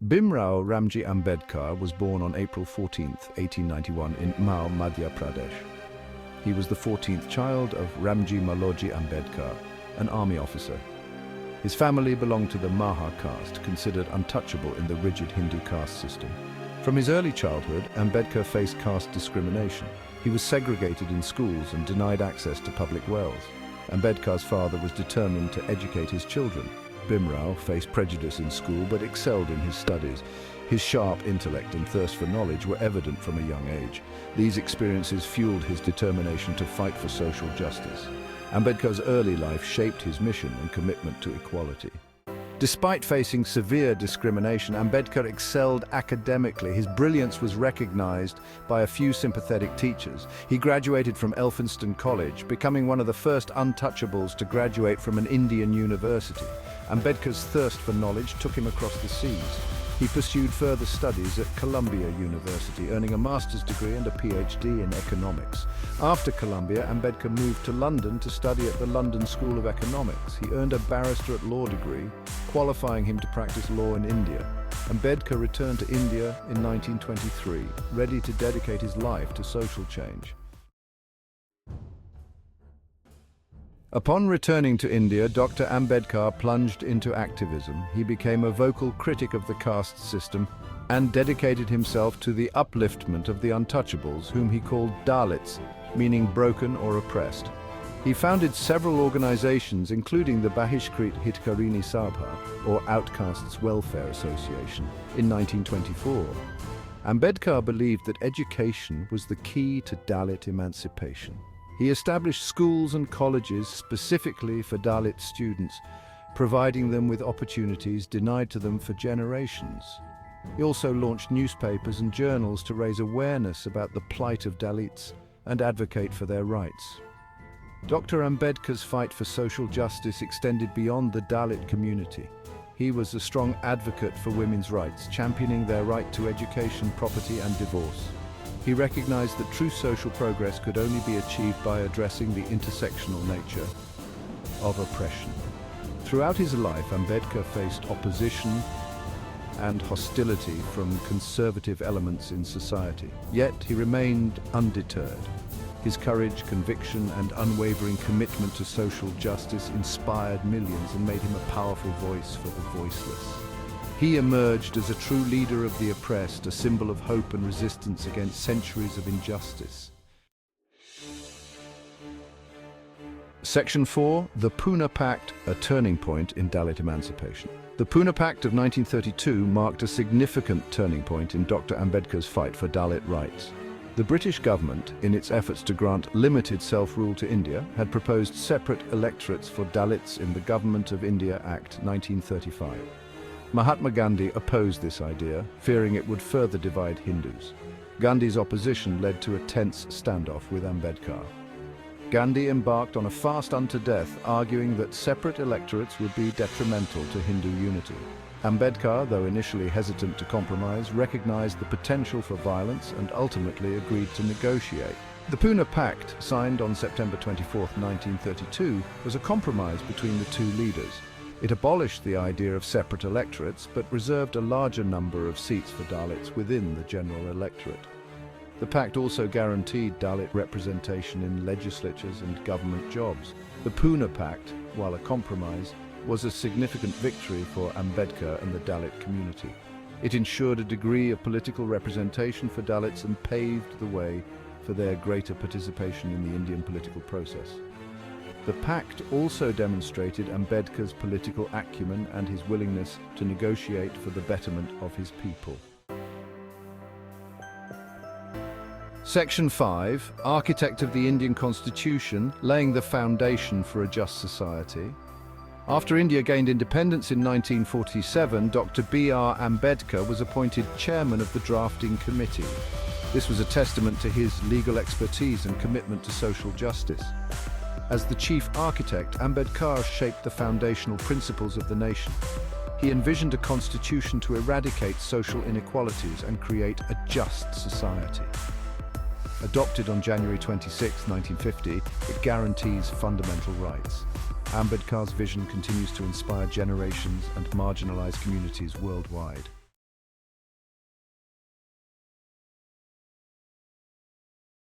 b.r. Ambedkar was born on April 14, 1891 in Mhow, Madhya Pradesh. He was the 14th child of Ramji Maloji Ambedkar, an army officer. His family belonged to the Maha caste, considered untouchable in the rigid Hindu caste system. From his early childhood, Ambedkar faced caste discrimination. He was segregated in schools and denied access to public wells. Ambedkar's father was determined to educate his children. b.r. faced prejudice in school but excelled in his studies. His sharp intellect and thirst for knowledge were evident from a young age. These experiences fueled his determination to fight for social justice. Ambedkar's early life shaped his mission and commitment to equality. Despite facing severe discrimination, Ambedkar excelled academically. His brilliance was recognized by a few sympathetic teachers. He graduated from Elphinstone College, becoming one of the first untouchables to graduate from an Indian university. Ambedkar's thirst for knowledge took him across the seas. He pursued further studies at Columbia University, earning a master's degree and a PhD in economics. After Columbia, Ambedkar moved to London to study at the London School of Economics. He earned a barrister at law degree, qualifying him to practice law in India. Ambedkar returned to India in 1923, ready to dedicate his life to social change. Upon returning to India, Dr. Ambedkar plunged into activism. He became a vocal critic of the caste system and dedicated himself to the upliftment of the untouchables, whom he called Dalits, meaning broken or oppressed. He founded several organizations, including the Bahishkrit Hitkarini Sabha, or Outcasts Welfare Association, in 1924. Ambedkar believed that education was the key to Dalit emancipation. He established schools and colleges specifically for Dalit students, providing them with opportunities denied to them for generations. He also launched newspapers and journals to raise awareness about the plight of Dalits and advocate for their rights. Dr. Ambedkar's fight for social justice extended beyond the Dalit community. He was a strong advocate for women's rights, championing their right to education, property, and divorce. He recognized that true social progress could only be achieved by addressing the intersectional nature of oppression. Throughout his life, Ambedkar faced opposition and hostility from conservative elements in society. Yet he remained undeterred. His courage, conviction, and unwavering commitment to social justice inspired millions and made him a powerful voice for the voiceless. He emerged as a true leader of the oppressed, a symbol of hope and resistance against centuries of injustice. Section 4, the Pune Pact, a turning point in Dalit emancipation. The Pune Pact of 1932 marked a significant turning point in Dr. Ambedkar's fight for Dalit rights. The British government, in its efforts to grant limited self-rule to India, had proposed separate electorates for Dalits in the Government of India Act 1935. Mahatma Gandhi opposed this idea, fearing it would further divide Hindus. Gandhi's opposition led to a tense standoff with Ambedkar. Gandhi embarked on a fast unto death, arguing that separate electorates would be detrimental to Hindu unity. Ambedkar, though initially hesitant to compromise, recognized the potential for violence and ultimately agreed to negotiate. The Pune Pact, signed on September 24, 1932, was a compromise between the two leaders. It abolished the idea of separate electorates, but reserved a larger number of seats for Dalits within the general electorate. The pact also guaranteed Dalit representation in legislatures and government jobs. The Pune Pact, while a compromise, was a significant victory for Ambedkar and the Dalit community. It ensured a degree of political representation for Dalits and paved the way for their greater participation in the Indian political process. The pact also demonstrated Ambedkar's political acumen and his willingness to negotiate for the betterment of his people. Section 5, Architect of the Indian Constitution, laying the foundation for a just society. After India gained independence in 1947, Dr. b.r. Ambedkar was appointed chairman of the drafting committee. This was a testament to his legal expertise and commitment to social justice. As the chief architect, Ambedkar shaped the foundational principles of the nation. He envisioned a constitution to eradicate social inequalities and create a just society. Adopted on January 26, 1950, it guarantees fundamental rights. Ambedkar's vision continues to inspire generations and marginalized communities worldwide.